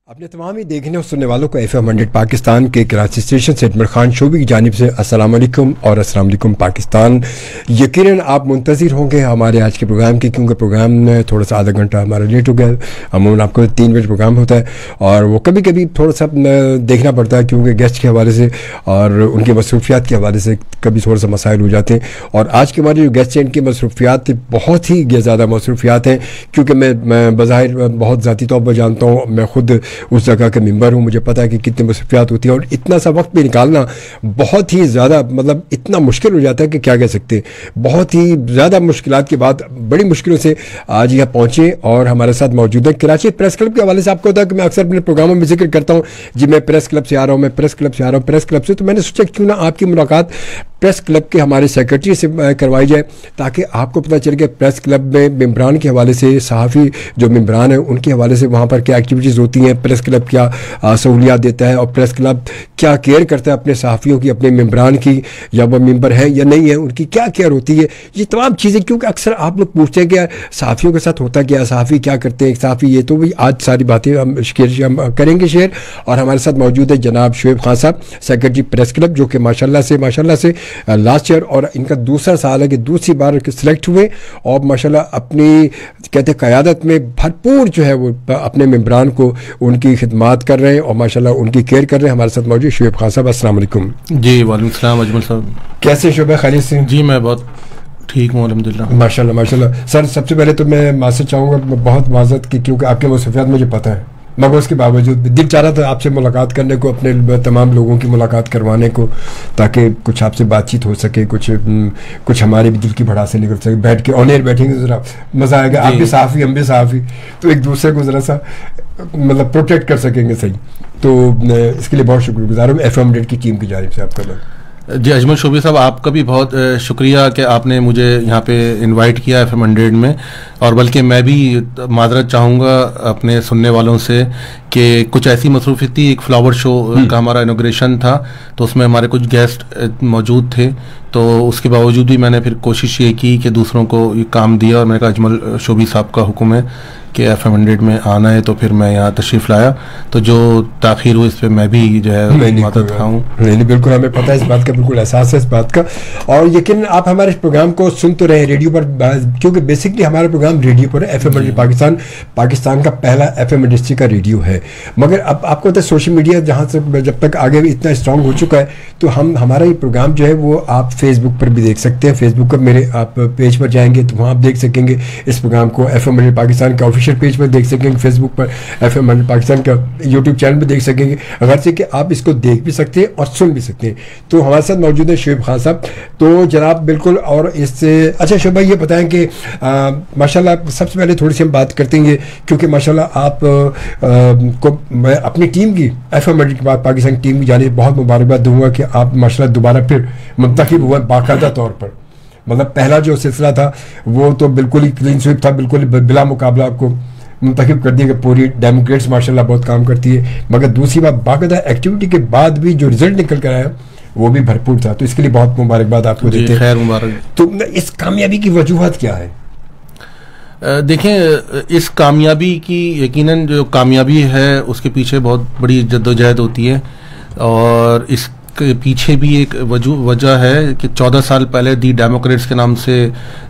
अपने तमाम ही देखने और सुनने वालों को FM 100 पाकिस्तान के कराची स्टेशन से इमरान खान शोबी की जानिब से अस्सलाम वालेकुम और अस्सलाम वालेकुम पाकिस्तान। यकीनन आप मुंतज़िर होंगे हमारे आज के प्रोग्राम के, क्योंकि प्रोग्राम में थोड़ा सा आधा घंटा हमारा लेट हो गया। अमूमन आपको 3 बजे प्रोग्राम होता है और वो कभी कभी थोड़ा सा देखना पड़ता है, क्योंकि गेस्ट के हवाले से और उनकी मसरूफियात के हवाले से कभी थोड़ा सा मसाइल हो जाते हैं। और आज के हमारे जो गेस्ट हैं इनकी मसरूफियात बहुत ही ज़्यादा मसरूफियात हैं, क्योंकि मैं बज़ाहिर बहुत ज़ाती तौर पर जानता हूँ, मैं खुद उस जगह के मेंबर हूँ, मुझे पता है कि कितनी मसरूफियात होती है और इतना सा वक्त भी निकालना बहुत ही ज़्यादा मतलब इतना मुश्किल हो जाता है कि क्या कह सकते हैं। बहुत ही ज़्यादा मुश्किलात के बाद बड़ी मुश्किलों से आज यहाँ पहुँचे और हमारे साथ मौजूद है। कराची प्रेस क्लब के हवाले से आपको होता है कि मैं अक्सर अपने प्रोग्रामों में जिक्र करता हूँ, जी मैं प्रेस क्लब से आ रहा हूँ, मैं प्रेस क्लब से आ रहा हूँ, प्रेस क्लब से। तो मैंने सोचा क्यों ना आपकी मुलाकात प्रेस क्लब के हमारे सेक्रेटरी से करवाई जाए, ताकि आपको पता चले कि प्रेस क्लब में मेम्बरान के हवाले से, सहाफ़ी जो मेम्बरान हैं उनके हवाले से वहाँ पर क्या एक्टिविटीज़ होती हैं, प्रेस क्लब क्या सहूलियात देता है और प्रेस क्लब क्या केयर करता है अपने सहाफ़ियों की, अपने मेम्बरान की, या वो मेम्बर हैं या नहीं है, उनकी क्या केयर होती है, ये तमाम चीज़ें। क्योंकि अक्सर आप लोग पूछते हैं कि सहाफ़ियों के साथ होता क्या, सहाफ़ी क्या करते हैं, सहाफ़ी ये। तो भाई आज सारी बातें हम करेंगे शेयर। और हमारे साथ मौजूद है जनाब शुएब खान साहब, सेक्रेटरी प्रेस क्लब, जो कि माशाल्लाह से लास्ट ईयर और इनका दूसरा साल है कि दूसरी बार सिलेक्ट हुए और माशाल्लाह अपनी कहते हैं क़यादत में भरपूर जो है वो अपने मेम्बरान को उनकी खिदमात कर रहे हैं और माशाल्लाह उनकी केयर कर रहे हैं। हमारे साथ मौजूद शुएब खान साहब, अस्सलाम वालेकुम। जी वालेकुम सलाम अजमल साहब, कैसे शुएब, खैरियत से? जी मैं बहुत ठीक हूँ अल्हम्दुलिल्लाह। माशाल्लाह सर, सबसे पहले तो मैं माफ़ी चाहूँगा बहुत माज़रत की, क्योंकि आपके मसरूफियात मुझे पता है, मगर उसके बावजूद दिल चाह रहा था आपसे मुलाकात करने को, अपने तमाम लोगों की मुलाकात करवाने को, ताकि कुछ आपसे बातचीत हो सके, कुछ हमारे भी दिल की भड़ास से निकल सके। बैठ के ऑन एयर बैठेंगे ज़रा मज़ा आएगा, आप भी सहाफ़ी हम भी सहाफ़ी, तो एक दूसरे को ज़रा सा मतलब प्रोटेक्ट कर सकेंगे। सही, तो इसके लिए बहुत शुक्रगुजार हूँ FM 100 की टीम की जानिब से आपका। जी अजमल शोबी साहब, आपका भी बहुत शुक्रिया कि आपने मुझे यहाँ पे इनवाइट किया FM 100 में। और बल्कि मैं भी माजरत चाहूँगा अपने सुनने वालों से कि कुछ ऐसी मसरूफियत थी, एक फ्लावर शो का हमारा इनॉग्रेशन था, तो उसमें हमारे कुछ गेस्ट मौजूद थे, तो उसके बावजूद भी मैंने फिर कोशिश ये की कि दूसरों को ये काम दिया और मैंने कहा अजमल शोबी साहब का हुक्म है कि FM 100 में आना है, तो फिर मैं यहाँ तशरीफ़ लाया। तो जो ताख़ीर हुई इस पर मैं भी जो है मदद खाऊँ। नहीं, बिल्कुल हमें पता है इस बात का, बिल्कुल एहसास है इस बात का। और यकीन आप हमारे प्रोग्राम को सुन तो रहे रेडियो पर, क्योंकि बेसिकली हमारा प्रोग्राम रेडियो पर है। FM 100 पाकिस्तान का पहला FM इंडस्ट्री का रेडियो है। मगर अब आपको पता है सोशल मीडिया जहाँ से जब तक आगे इतना स्ट्रॉन्ग हो चुका है, तो हमारा ये प्रोग्राम जो है वो आप फेसबुक पर भी देख सकते हैं। फेसबुक पर मेरे आप पेज पर जाएंगे तो वहाँ आप देख सकेंगे इस प्रोग्राम को। FM 100 पाकिस्तान का ऑफिशियल पेज पर देख सकेंगे, फेसबुक पर FM 100 पाकिस्तान का यूट्यूब चैनल पर देख सकेंगे, अगर से कि आप इसको देख भी सकते हैं और सुन भी सकते हैं। तो हमारे साथ मौजूद है शुएब खान साहब। तो जनाब बिल्कुल, और इससे अच्छा शुएब भाई ये बताएं कि माशाल्लाह सबसे पहले थोड़ी सी हम बात करते हैं, क्योंकि माशाल्लाह आप को मैं अपनी टीम की FM 100 के बाद पाकिस्तान की टीम की जाने बहुत मुबारकबाद दूंगा कि आप माशाल्लाह दोबारा फिर मुंतखब हुआ बाकायदा तौर पर। मतलब पहला जो सिलसिला था वो तो बिल्कुल ही क्लीन स्वीप था, बिल्कुल ही बिला मुकाबला आपको मुंतखब कर दिया कि पूरी डेमोक्रेट्स माशाल्लाह बहुत काम करती है। मगर दूसरी बात, बाकायदा एक्टिविटी के बाद भी जो रिजल्ट निकल कर आया वो भी भरपूर था, तो इसके लिए बहुत मुबारकबाद आपको देते हैं। खैर मुबारक। तो इस कामयाबी की वजूहत क्या है? देखें, इस कामयाबी की यकीनन जो कामयाबी है उसके पीछे बहुत बड़ी जद्दोजहद होती है, और इस के पीछे भी एक वजह है कि 14 साल पहले दी डेमोक्रेट्स के नाम से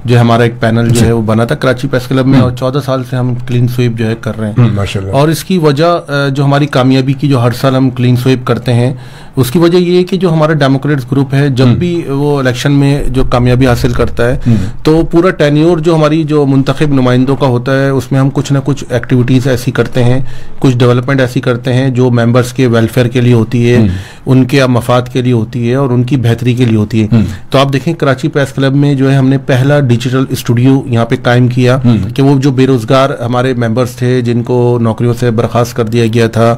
जो हमारा एक पैनल जो है वो बना था कराची प्रेस क्लब में, और 14 साल से हम क्लीन स्वीप जो है कर रहे हैं माशाल्लाह। और इसकी वजह जो हमारी कामयाबी की, जो हर साल हम क्लीन स्वीप करते हैं, उसकी वजह ये है कि जो हमारा डेमोक्रेट्स ग्रुप है जब भी वो इलेक्शन में जो कामयाबी हासिल करता है तो पूरा टेन्योर जो हमारी जो मुंतखब नुमाइंदों का होता है उसमें हम कुछ ना कुछ एक्टिविटीज़ ऐसी करते हैं, कुछ डेवलपमेंट ऐसी करते हैं जो मेंबर्स के वेलफेयर के लिए होती है, उनके मफाद के लिए होती है और उनकी बेहतरी के लिए होती है। तो आप देखें कराची प्रेस क्लब में जो है हमने पहला डिजिटल स्टूडियो यहाँ पे कायम किया कि वो जो बेरोजगार हमारे मेंबर्स थे जिनको नौकरियों से बर्खास्त कर दिया गया था,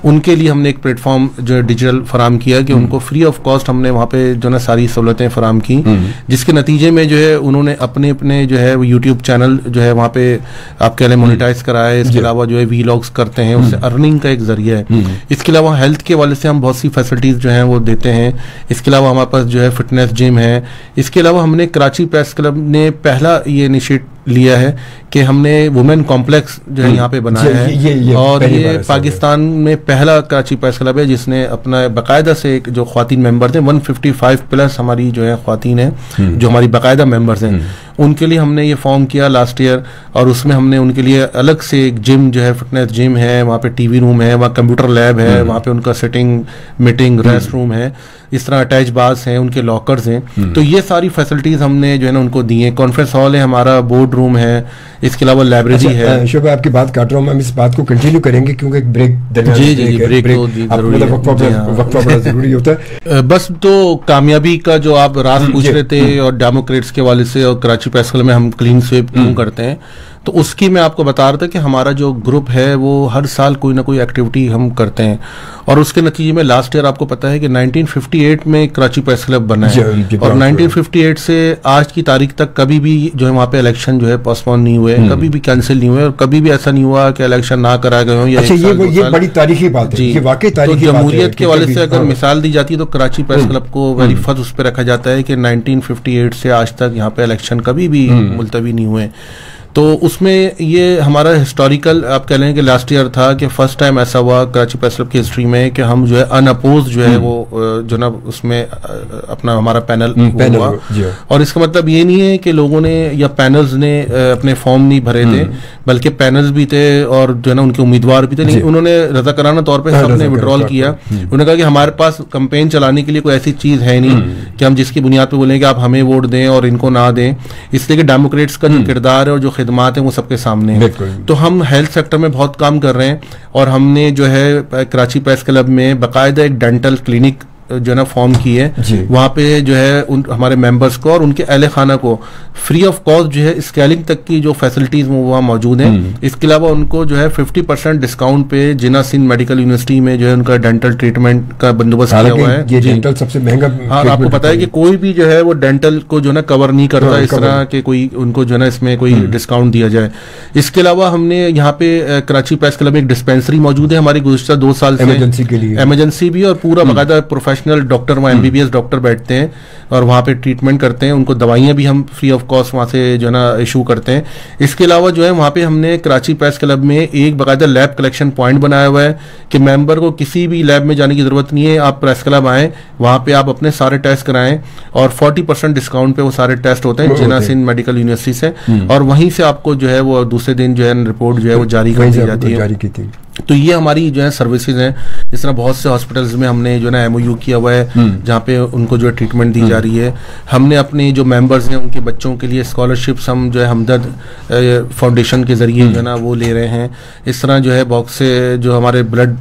उनके लिए हमने एक प्लेटफॉर्म जो है डिजिटल फराम किया कि उनको फ्री ऑफ कॉस्ट हमने वहाँ पे जो है सारी सहूलतें फराम की, जिसके नतीजे में जो है उन्होंने अपने अपने जो है वो यूट्यूब चैनल जो है वहाँ पे आप कह लें मोनेटाइज कराया है। इसके अलावा जो है वीलॉग्स करते हैं, उससे अर्निंग का एक जरिया है। इसके अलावा हेल्थ के वाले से हम बहुत सी फैसिलिटीज जो है वो देते हैं। इसके अलावा हमारे पास जो है फिटनेस जिम है। इसके अलावा हमने कराची प्रेस क्लब ने पहला ये लिया है कि हमने वुमेन कॉम्प्लेक्स जो है यहाँ पे बनाया है। ये और ये पाकिस्तान में पहला कराची प्रेस क्लब है जिसने अपना बाकायदा से एक जो ख्वातीन मेंबर थे 155 प्लस हमारी जो है ख्वातीन है जो हमारी बाकायदा मेंबर्स हैं, उनके लिए हमने ये फॉर्म किया लास्ट ईयर। और उसमें हमने उनके लिए अलग से एक जिम जो है, फिटनेस जिम है, वहाँ पे टीवी रूम है, वहाँ कंप्यूटर लैब है, वहाँ पे उनका सिटिंग मीटिंग रेस्ट रूम है, इस तरह अटैच बार्स हैं, उनके लॉकर्स हैं। तो ये सारी फैसिलिटीज हमने जो है ना उनको दी है। कॉन्फ्रेंस हॉल है, हमारा बोर्ड रूम है, इसके अलावा लाइब्रेरी है। शोभा आपकी बात काट रहा हूँ, हम इस बात को कंटिन्यू करेंगे क्योंकि एक ब्रेक बड़ा जरूरी होता है। बस तो कामयाबी का जो आप राज पूछ रहे थे और डेमोक्रेट्स के वाले से और कराची प्रेस क्लब में हम क्लीन स्वीप क्यों करते हैं, तो उसकी मैं आपको बता रहा था कि हमारा जो ग्रुप है वो हर साल कोई ना कोई एक्टिविटी हम करते हैं। और उसके नतीजे में लास्ट ईयर आपको पता है कि 1958 में कराची प्रेस क्लब बना है और 1958 से आज की तारीख तक कभी भी जो है वहाँ पे इलेक्शन जो है पोस्टपोन नहीं हुए, कभी भी कैंसिल नहीं हुए और कभी भी ऐसा नहीं हुआ कि इलेक्शन ना कराए गए हों। अच्छा, ये बड़ी तारीखी बात है, ये वाकई तारीखी बात है। जमहूरियत के वाले से अगर मिसाल दी जाती है तो कराची प्रेस क्लब को वेरी फर्स्ट उस पर रखा जाता है कि 1958 से आज तक यहाँ पे इलेक्शन कभी भी मुलतवी नहीं हुए। तो उसमें ये हमारा हिस्टोरिकल आप कह लें कि लास्ट ईयर था कि फर्स्ट टाइम ऐसा हुआ कराची प्रेस क्लब की हिस्ट्री में कि हम जो है अनअपोज जो है वो जो ना उसमें अपना हमारा पैनल हुआ। और इसका मतलब ये नहीं है कि लोगों ने या पैनल्स ने अपने फॉर्म नहीं भरे थे, बल्कि पैनल्स भी थे और जो है ना उनके उम्मीदवार भी थे, लेकिन उन्होंने रजाकाराना तौर पर सबने विड्रॉल किया। उन्होंने कहा कि हमारे पास कैंपेन चलाने के लिए कोई ऐसी चीज है नहीं कि हम जिसकी बुनियाद पर बोलें कि आप हमें वोट दें और इनको ना दें, इसलिए कि डेमोक्रेट्स का जो किरदार है और जो खिदमात है वो सबके सामने है। तो हम हेल्थ सेक्टर में बहुत काम कर रहे हैं और हमने जो है कराची प्रेस क्लब में बाकायदा एक डेंटल क्लिनिक जो है ना फॉर्म की है। वहाँ पे जो है हमारे मेंबर्स को और उनके अहले खाना को फ्री ऑफ कॉस्ट जो है स्कैलिंग तक की जो फैसिलिटीज वो वहाँ मौजूद हैं। इसके अलावा उनको जो है 50% डिस्काउंट पे जिन्ना सिंध मेडिकल यूनिवर्सिटी में जो है उनका डेंटल ट्रीटमेंट का बंदोबस्त किया हुआ है। ये डेंटल सबसे महंगा। हाँ, आपको पता है कि कोई भी जो है वो डेंटल को जो है ना कवर नहीं करता इस तरह के कोई उनको जो है ना इसमें कोई डिस्काउंट दिया जाए। इसके अलावा हमने यहाँ पे कराची प्रेस क्लब में एक डिस्पेंसरी मौजूद है हमारी गुज़िश्ता 2 साल से, इमरजेंसी के लिए, इमरजेंसी भी और पूरा बाकायदा प्रोफेशनल डॉक्टर वहाँ MBBS डॉक्टर बैठते हैं और वहाँ पे ट्रीटमेंट करते हैं। उनको दवाइयाँ भी हम फ्री ऑफ कॉस्ट वहाँ से जो है ना इशू करते हैं। इसके अलावा जो है वहाँ पे हमने कराची प्रेस क्लब में एक बाकायदा लैब कलेक्शन पॉइंट बनाया हुआ है कि मेंबर को किसी भी लैब में जाने की जरूरत नहीं है, आप प्रेस क्लब आएँ, वहाँ पे आप अपने सारे टेस्ट कराएं और 40% डिस्काउंट पे वो सारे टेस्ट होते हैं जिन्ना सिंध मेडिकल यूनिवर्सिटी से, और वहीं से आपको जो है वो दूसरे दिन जो है रिपोर्ट जो है वो जारी कर दी जाती है। तो ये हमारी जो है सर्विसेज हैं। इस तरह बहुत से हॉस्पिटल्स में हमने जो है ना MOU किया हुआ है जहाँ पे उनको जो है ट्रीटमेंट दी जा रही है। हमने अपने जो मेंबर्स हैं उनके बच्चों के लिए स्कॉलरशिप्स हम जो है हमदर्द फाउंडेशन के जरिए जो है ना वो ले रहे हैं। इस तरह जो है बहुत से जो हमारे ब्लड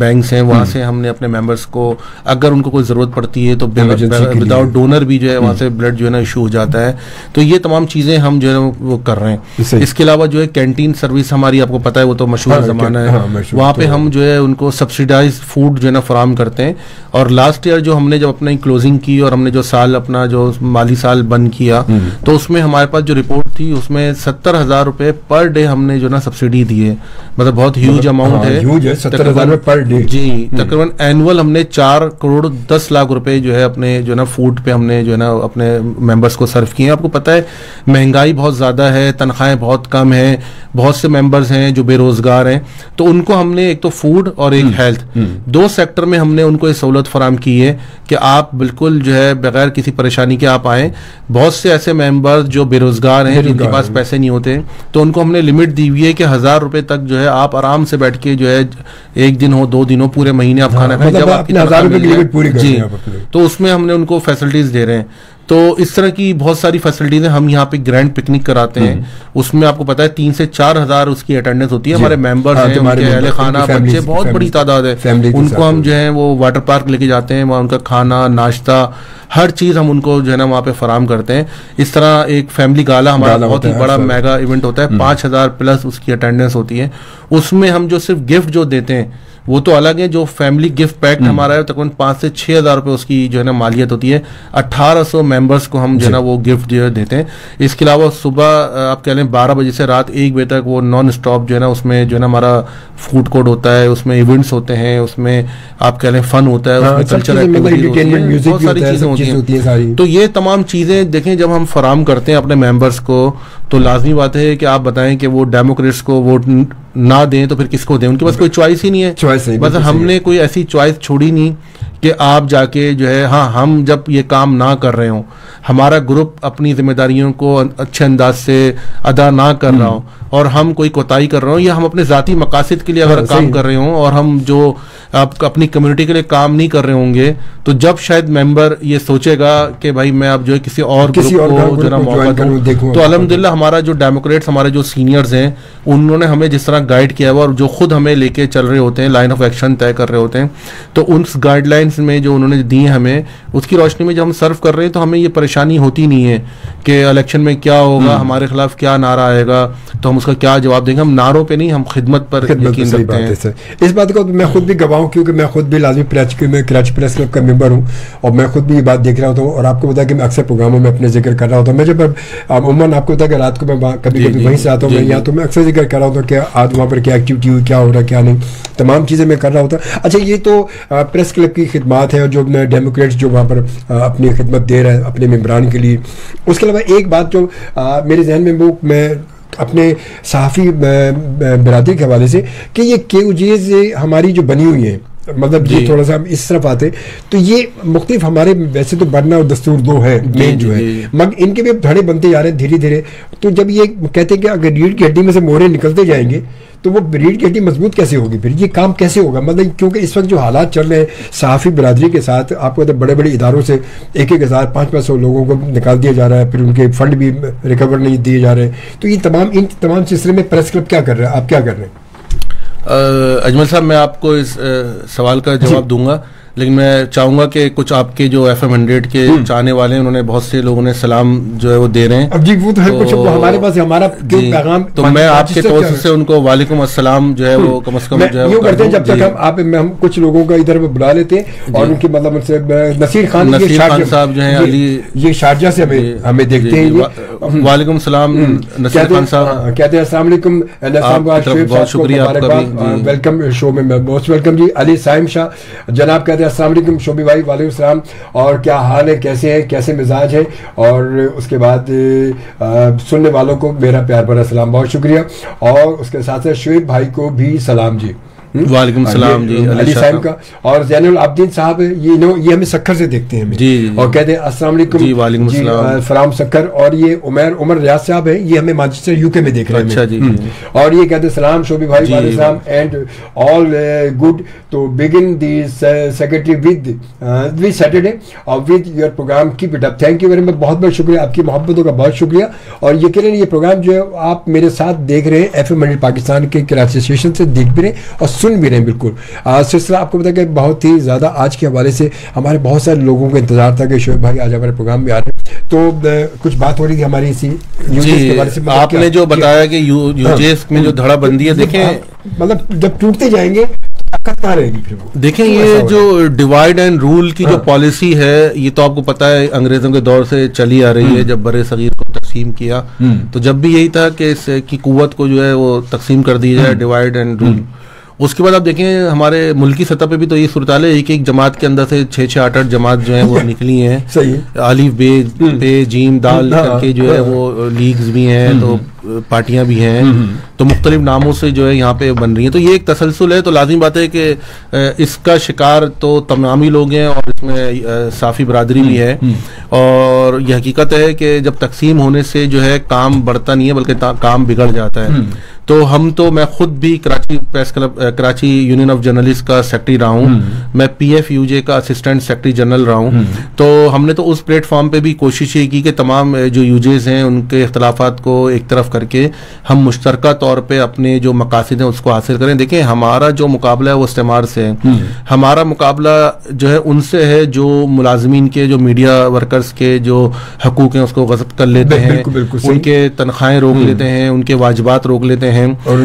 बैंक्स हैं वहाँ से हमने अपने मेंबर्स को अगर उनको कोई ज़रूरत पड़ती है तो विदाउट डोनर भी जो है वहाँ से ब्लड जो है ना इशू हो जाता है। तो ये तमाम चीज़ें हम जो है वो कर रहे हैं। इसके अलावा जो है कैंटीन सर्विस हमारी आपको पता है वो तो मशहूर ज़माना है। वहाँ पे हम जो है उनको सब्सिडाइज फूड जो है ना फराम करते हैं। और लास्ट ईयर जो हमने जब अपनी क्लोजिंग की और हमने जो साल अपना जो माली साल बंद किया तो उसमें हमारे पास जो रिपोर्ट थी उसमें 70,000 रुपए पर डे हमने जो ना सब्सिडी दी है। मतलब बहुत ह्यूज अमाउंट है, 70,000 पर डे। जी, तकरीबन एनुअल हमने 4 करोड़ 10 लाख रुपए जो है अपने जो ना फूड पे हमने जो है ना अपने मेंबर्स को सर्व किए। आपको पता है महंगाई बहुत ज्यादा है, तनख्वाहें बहुत कम है, बहुत से मेंबर्स हैं जो बेरोजगार हैं, तो उनको हमने एक तो फूड और एक हेल्थ 2 सेक्टर में हमने उनको ये सहूलत फराम की है कि आप बिल्कुल जो है बगैर किसी परेशानी के आप आए। बहुत से ऐसे मेंबर्स जो बेरोजगार हैं जिनके पास पैसे नहीं होते तो उनको हमने लिमिट दी हुई है कि 1000 रुपए तक जो है आप आराम से बैठ के जो है 1 दिन हो 2 दिन हो पूरे महीने आप खाना खाएं जब आपकी 1000 रुपए की लिमिट पूरी जी, तो उसमें हमने उनको फैसिलिटीज दे रहे हैं। तो इस तरह की बहुत सारी फैसिलिटीज हैं। हम यहाँ पे ग्रैंड पिकनिक कराते हैं, उसमें आपको पता है 3 से 4 हजार उसकी अटेंडेंस होती है। हमारे मेंबर्स हैं, उनके अहले खाना बच्चे बहुत बड़ी तादाद है, उनको हम जो है वो वाटर पार्क लेके जाते हैं, वहाँ उनका खाना नाश्ता हर चीज हम उनको जो है ना वहाँ पे फराम करते हैं। इस तरह एक फैमिली गाला हमारा बहुत ही बड़ा मेगा इवेंट होता है, 5000 प्लस उसकी अटेंडेंस होती है। उसमें हम जो सिर्फ गिफ्ट जो देते हैं वो तो अलग है। जो फैमिली गिफ्ट पैक हमारा है तकरीबन 5 से 6 हज़ार रुपये उसकी जो है ना मालियत होती है। 1800 मेंबर्स को हम जो है ना वो गिफ्ट जो है देते हैं। इसके अलावा सुबह आप कह लें 12 बजे से रात 1 बजे तक वो नॉन स्टॉप जो है ना उसमें जो है ना हमारा फूड कोर्ट होता है, उसमें इवेंट्स होते हैं, उसमें आप कह लें फन होता है, उसमें कल्चर एक्टिविटी होती है, बहुत सारी चीजें होती हैं। तो ये तमाम चीजें देखें जब हम फराम करते हैं अपने मेंबर्स को, तो लाजमी बात है कि आप बताएं कि वो डेमोक्रेट्स को वोट ना दें तो फिर किसको दें? उनके पास कोई चॉइस ही नहीं है। चॉइस नहीं, बस हमने कोई ऐसी चॉइस छोड़ी नहीं कि आप जाके जो है, हाँ हम जब ये काम ना कर रहे हों, हमारा ग्रुप अपनी जिम्मेदारियों को अच्छे अंदाज से अदा ना कर रहा हो और हम कोई कोताही कर रहे हो या हम अपने ज़ाती मकासद के लिए अगर काम कर रहे हों और हम जो आप अपनी कम्युनिटी के लिए काम नहीं कर रहे होंगे, तो जब शायद मेंबर ये सोचेगा कि भाई मैं अब जो है किसी और ग्रुप को जो ना मौका दूं, तो अल्हम्दुलिल्लाह हमारा जो डेमोक्रेट्स हमारे जो सीनियर्स हैं उन्होंने हमें जिस तरह गाइड किया हुआ और जो खुद हमें लेके चल रहे होते हैं, लाइन ऑफ एक्शन तय कर रहे होते हैं, तो उन गाइडलाइंस में जो उन्होंने दी हमें उसकी रोशनी में जब हम सर्व कर रहे हैं तो हमें ये परेशानी होती नहीं है कि इलेक्शन में क्या होगा, हमारे खिलाफ क्या नारा आएगा, तो हम उसका क्या जवाब देंगे। हम नारों पे नहीं, हम खिदमत पर यकीन रखते हैं। इस बात को मैं खुद भी गवाह हूं क्योंकि मैं खुद भी लाजमी कराची प्रेस क्लब का मेंबर हूं और मैं खुद भी ये बात देख रहा होता हूं और आपको पता है कि मैं अक्सर प्रोग्रामों में अपने जिक्र कर रहा होता हूं। मैं जब अमूमन आपको पता है कि रात को मैं कभी कभी वहीं से आता हूँ यहाँ, तो मैं अक्सर जिक्र कर रहा होता हूँ कि आज वहाँ पर क्या एक्टिविटी हुई, क्या हो रहा है, क्या नहीं, तमाम चीज़ें मैं कर रहा होता। अच्छा, ये तो प्रेस क्लब की खिदमत है और जो डेमोक्रेट्स जो वहाँ पर अपनी खिदमत दे रहे हैं अपने मेम्बरान के लिए। उसके अलावा एक बात जो मेरे जहन में वो मैं अपने सहाफ़ी बिरादरी के हवाले से कि ये KUJs हमारी जो बनी हुई है, मतलब ये थोड़ा सा हम इस तरफ आते तो ये मुख्तलिफ हमारे वैसे तो बनना और दस्तूर 2 है मेन जो है, मगर इनके भी अब धड़े बनते जा रहे हैं धीरे धीरे। तो जब ये कहते हैं कि अगर रीढ़ की हड्डी में से मोहरे निकलते जाएंगे तो वो रीढ़ की हड्डी मजबूत कैसे होगी, फिर ये काम कैसे होगा? मतलब क्योंकि इस वक्त जो हालात चल रहे हैं सहाफ़ी बिरादरी के साथ, आपको तो बड़े बड़े इदारों से 1,000 500 लोगों को निकाल दिया जा रहा है, फिर उनके फंड भी रिकवर नहीं दिए जा रहे हैं। तो ये इन तमाम सिलसिले में प्रेस क्लब क्या कर रहा है, आप क्या कर रहे हैं? अजमल साहब, मैं आपको इस सवाल का जवाब दूंगा, लेकिन मैं चाहूंगा कि कुछ आपके जो FM 100 के चाहने वाले हैं, उन्होंने बहुत से लोगों ने सलाम जो है वो दे रहे हैं। अब जी वो तो है कुछ हमारे पास हमारा पैगाम, तो मैं आपके तौर से उनको वालेकुम अस्सलाम जो है वो कम से कम जो है करते हैं। जब तक हम कुछ लोगों का इधर बुला लेते हैं और उनके मतलब उनसे नसीर खान साहब जो है अली, ये शारजा से हमें देखते हैं। वालेकुम सलाम नसीर खान साहब, कहते हैं अस्सलाम वालेकुम, बहुत शुक्रिया आपका भी, वेलकम शो में, मोस्ट वेलकम जी। अली साइम शाह जनाब कहते हैं अस्सलाम वालेकुम शोबी भाई, वालेकुम सलाम, और क्या हाल है, कैसे हैं, कैसे मिजाज है? और उसके बाद सुनने वालों को मेरा प्यार भरा सलाम, बहुत शुक्रिया। और उसके साथ साथ शुएब भाई को भी सलाम जी। वालेकुम सलाम जी, अली साहब का। और जैनुल आबदीन साहब ये हमें सक्खर से देखते हैं जी, और कहते हैं अस्सलाम वालेकुम जी, वालेकुम सलाम, फराम सक्खर। और ये उमर रियाज साहब है, ये हमें मैनचेस्टर UK में देख रहे हैं। अच्छा जी। और ये कहते हैं सलाम शोबी भाई, वालेकुम सलाम and all good to begin the secretary with Saturday और with your programme, keep it up. Thank you very much, बहुत बहुत शुक्रिया, आपकी मोहब्बतों का बहुत शुक्रिया। और यकीनन ये प्रोग्राम जो है आप मेरे साथ देख रहे हैं FM 100 पाकिस्तान के कराची स्टेशन से, देख भी रहे और सुन भी रहे हैं। बिल्कुल सिलसिला आपको पता है कि बहुत ही ज़्यादा आज के हवाले से हमारे बहुत सारे लोगों को इंतजार था कि शोएब भाई आज हमारे प्रोग्राम में आ रहे हैं, तो कुछ बात हो रही थी हमारी इसी यूजेस के बारे से। आपने जो बताया कि यूजेस में जो धड़ा बंदी है, देखें मतलब जब टूटते जाएंगे कहाँ रहेगी फिर वो? देखें ये जो डिवाइड एंड रूल की जो पॉलिसी है, ये तो आपको पता है अंग्रेजों के दौर से चली आ रही है। जब बड़े सगीर को तकसीम किया तो जब भी यही था कि इसकी कुव्वत को जो है वो तकसीम कर दी जाए, डिवाइड एंड रूल। उसके बाद आप देखें हमारे मुल्की सतह पे भी तो ये सूरत है, एक जमात के अंदर से 6-6 8-8 जमात जो है वो निकली हैं। सही अलिफ बे जीम दाल करके जो है वो लीग्स भी हैं, तो पार्टियां भी हैं, तो मुख्तलिफ नामों से जो है यहाँ पे बन रही हैं। तो ये एक तसलसल है, तो लाजिम बात है कि इसका शिकार तो तमामी लोग हैं और इसमें साफ़ी बरादरी भी है। और यह हकीकत है कि जब तकसीम होने से जो है काम बढ़ता नहीं है बल्कि काम बिगड़ जाता है। तो मैं खुद भी Karachi press club, Karachi union of journalist का सेक्रेटरी रहा हूँ, मैं PFUJ का असिस्टेंट सेक्रेटरी जनरल रहा हूँ। तो हमने तो उस प्लेटफॉर्म पे भी कोशिश ये की कि तमाम जो यूजेस हैं उनके इख्तलाफात को एक तरफ करके हम मुश्तरका तौर पे अपने जो मकासद हैं उसको हासिल करें। देखें हमारा जो मुकाबला है वो इस्तेमार से है, हमारा मुकाबला जो है उनसे है जो मुलाजमीन के, जो मीडिया वर्कर्स के जो हकूक हैं उसको गज़ब कर लेते हैं, उनके तनख्वाहें रोक लेते हैं, उनके वाजिबात रोक लेते हैं और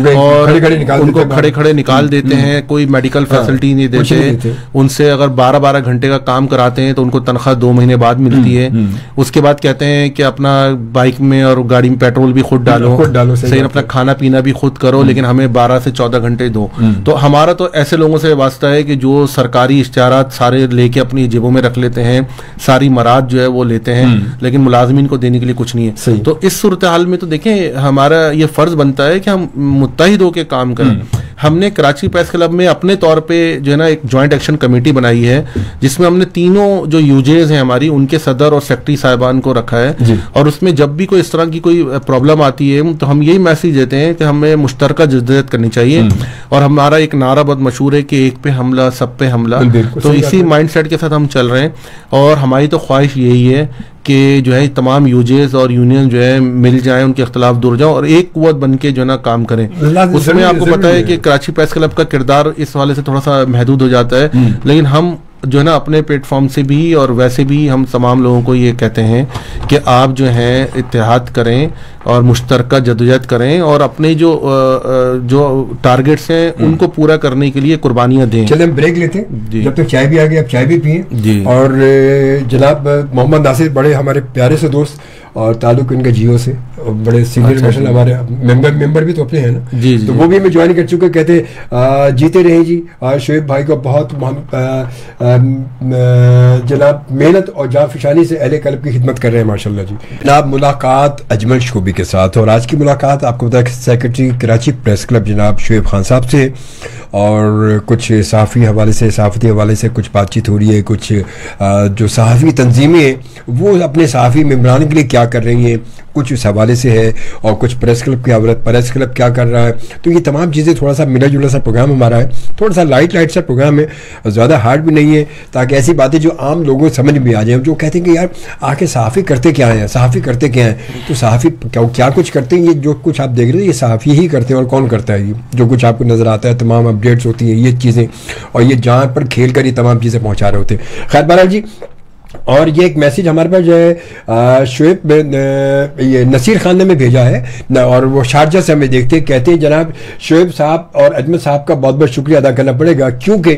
उनको खड़े खड़े निकाल देते हैं, कोई मेडिकल फैसिलिटी नहीं देते। उनसे अगर 12-12 घंटे का काम कराते हैं तो उनको तनख्वाह 2 महीने बाद मिलती है। उसके बाद कहते हैं कि अपना बाइक में और गाड़ी में पेट्रोल भी खुद डालो, सही, अपना खाना पीना भी खुद करो, लेकिन हमें 12 से 14 घंटे दो। तो हमारा तो ऐसे लोगों से वास्ता है कि जो सरकारी इश्तिहारात सारे लेके अपनी जेबों में रख लेते हैं, सारी मराद जो है वो लेते हैं, लेकिन मुलाजमीन को देने के लिए कुछ नहीं है। तो इस सूरत हाल में तो देखें, हमारा ये फर्ज बनता है कि हम मुत्तहिद होकर काम करें। हमने कराची प्रेस क्लब में अपने तौर पे जो है ना एक जॉइंट एक्शन कमेटी बनाई है, जिसमें हमने तीनों जो यूजेज हैं हमारी, उनके सदर और सेक्रेटरी साहिबान को रखा है। और उसमें जब भी कोई इस तरह की कोई प्रॉब्लम आती है तो हम यही मैसेज देते हैं कि हमें मुश्तरका जद्दोजहद करनी चाहिए। और हमारा एक नारा बहुत मशहूर है कि एक पे हमला सब पे हमला। तो इसी माइंडसेट के साथ हम चल रहे हैं और हमारी तो ख्वाहिश यही है कि जो है तमाम यूजेस और यूनियन जो है मिल जाएं, उनके इख्तलाफ दूर जाओ और एक कुव्वत बन के जो है ना काम करें। उसमें आपको पता है कि कराची प्रेस क्लब का किरदार इस वाले से थोड़ा सा महदूद हो जाता है, लेकिन हम जो है ना अपने प्लेटफॉर्म से भी और वैसे भी हम तमाम लोगों को ये कहते हैं कि आप जो है इत्तेहाद करें और मुश्तरका जद्दोजहद करें और अपने जो टारगेट्स हैं उनको पूरा करने के लिए कुर्बानियां दें। चलिए हम ब्रेक लेते हैं, जब तक चाय भी आ गई, अब चाय भी पिए। और जनाब मोहम्मद नासिर, बड़े हमारे प्यारे से दोस्त और ताल्लुक इनका जियो से, और बड़े सीनियर माशाल्लाह हमारे मेंबर भी तो अपने हैं ना, जी, तो वो भी हमें ज्वाइन कर चुके। कहते जीते रहें जी, शोएब भाई को बहुत जनाब मेहनत और जाफिशानी से अहले कल्ब की खिदमत कर रहे हैं माशाल्लाह जी। जनाब मुलाकात अजमल शोबी के साथ, और आज की मुलाकात आपको पता है सेक्रेटरी कराची प्रेस क्लब जनाब शोएब खान साहब से, और कुछ सहाफ़ी हवाले से, सहाफ़ती हवाले से कुछ बातचीत हो रही है। कुछ जो सहाफ़ी तंजीमें हैं वो अपने सहाफ़ी मेम्बरान के लिए क्या कर रही हैं, कुछ इस हवाले से है, और कुछ प्रेस क्लब की आवरत, प्रेस क्लब क्या कर रहा है। तो ये तमाम चीज़ें, थोड़ा सा मिला जुला सा प्रोग्राम हमारा है, थोड़ा सा लाइट सा प्रोग्राम है, ज़्यादा हार्ड भी नहीं है, ताकि ऐसी बातें जो आम लोगों को समझ में आ जाए। जो कहते हैं कि यार आके सहाफ़ी करते क्या हैं, सहाफ़ी करते क्या हैं, तो सहाफ़ी क्या कुछ करते हैं, ये जो कुछ आप देख रहे हैं ये सहाफ़ी ही करते हैं। और कौन करता है? ये जो कुछ आपको नज़र आता है, तमाम अपडेट्स होती हैं, ये चीज़ें, और ये जहाँ पर खेल कर ये तमाम चीज़ें पहुँचा रहे होते हैं। खैर बहरहाल जी, और ये एक मैसेज हमारे पास जो है शोएब ये नसीर खान ने में भेजा है न, और वो शारजा से हमें देखते कहते हैं जनाब शोएब साहब और अजमल साहब का बहुत बहुत शुक्रिया अदा करना पड़ेगा, क्योंकि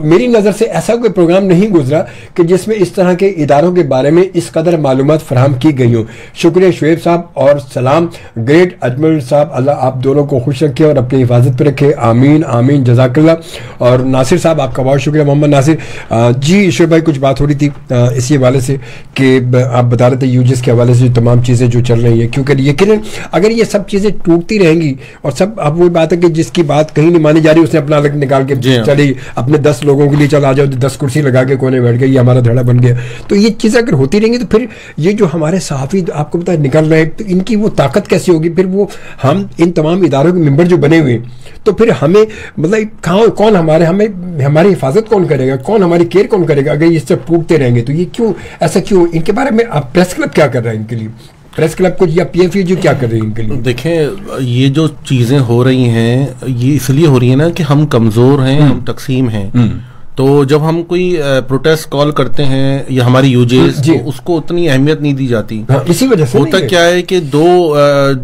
मेरी नज़र से ऐसा कोई प्रोग्राम नहीं गुजरा कि जिसमें इस तरह के इदारों के बारे में इस कदर मालूमात फराहम की गई हो। शुक्रिया शोएब साहब और सलाम ग्रेट अजमल साहब, अल्लाह आप दोनों को खुश रखे और अपनी हिफाजत पर रखे, आमीन आमीन जज़ाकल्लाह। और नासिर साहब आपका बहुत शुक्रिया, मोहम्मद नासिर जी। शोएब भाई कुछ बात हो रही थी इसी हवाले से कि आप बता रहे थे यूजेस के हवाले से तमाम चीज़ें जो चल रही हैं, क्योंकि यकीनन अगर ये सब चीज़ें टूटती रहेंगी और सब, अब वो बात है कि जिसकी बात कहीं नहीं मानी जा रही उसने अपना अलग निकाल के चली, अपने 10 लोगों के लिए चल आ जाओ, 10 कुर्सी लगा के कोने बैठ गए, ये हमारा धड़ा बन गया। तो ये चीज़ें अगर होती रहेंगी तो फिर ये जो हमारे सहाफ़ी आपको पता है निकल रहे हैं, तो इनकी वो ताकत कैसी होगी? फिर वो हम इन तमाम इदारों के मेंबर जो बने हुए, तो फिर हमें मतलब कौन हमारी हिफाजत कौन करेगा, कौन हमारी केयर कौन करेगा अगर ये सब टूटते रहेंगे? तो ये क्यों ऐसा क्यों? इनके बारे में आप प्रेस क्लब क्या कर रहा है इनके लिए, प्रेस क्लब को या पीएफयू जो क्या कर रही है इनके लिए? देखें, ये जो चीज़ें हो रही हैं ये इसलिए हो रही है ना कि हम कमज़ोर हैं, हम तकसीम हैं। तो जब हम कोई प्रोटेस्ट कॉल करते हैं या हमारी यूजेस, तो उसको उतनी अहमियत नहीं दी जाती। इसी वजह से होता क्या है कि दो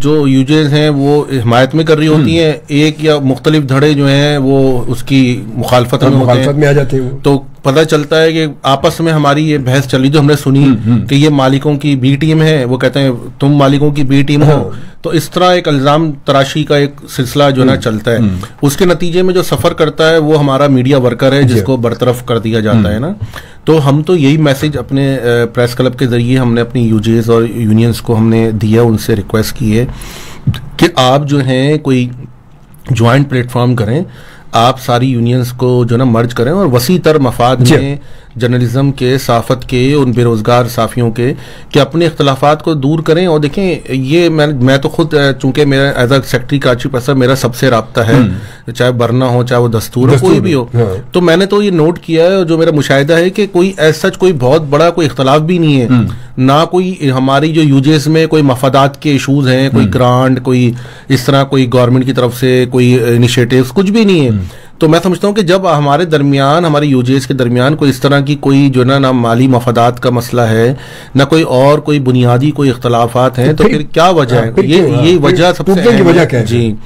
जो यूजेस हैं वो हिमायत में कर रही होती हैं, एक या मुख्तलिफ धड़े जो हैं वो उसकी मुखालफत में आ जाते हैं। तो पता चलता है कि आपस में हमारी ये बहस चली जो हमने सुनी कि ये मालिकों की बी टीम है, वो कहते हैं तुम मालिकों की बी टीम हो। तो इस तरह एक इल्जाम तराशी का एक सिलसिला जो ना चलता है। उसके नतीजे में जो सफर करता है वो हमारा मीडिया वर्कर है, जिसको बरतरफ कर दिया जाता है ना। तो हम तो यही मैसेज अपने प्रेस क्लब के जरिए हमने अपनी यूजेस और यूनियंस को हमने दिया, उनसे रिक्वेस्ट की है कि आप जो है कोई ज्वाइंट प्लेटफॉर्म करें, आप सारी यूनियंस को जो ना मर्ज करें और वसी तर मफाद में जर्नलिज्म के, साफत के, उन बेरोजगार साफियों के कि अपने इख्तलाफात को दूर करें। और देखें, ये मैं तो खुद चूंकि मेरा as a secretary Karachi press मेरा सबसे रब्ता है, चाहे बरना हो चाहे वो दस्तूर हो, कोई भी हो। तो मैंने तो ये नोट किया है, जो मेरा मुशाहिदा है कि कोई ऐसा कोई बहुत बड़ा कोई इख्तलाफ भी नहीं है, ना कोई हमारी जो यूजेस में कोई मफादात के इशूज हैं, कोई ग्रांट, कोई इस तरह कोई गवर्नमेंट की तरफ से कोई इनिशिएटिव्स कुछ भी नहीं है। तो मैं समझता हूँ कि जब हमारे दरमियान, हमारे यूजेस के दरमियान कोई इस तरह की कोई जो ना माली मफादात का मसला है, ना कोई बुनियादी कोई इख्तलाफात हैं, तो फिर क्या वजह है? ये वजह सबसे अहम है जी।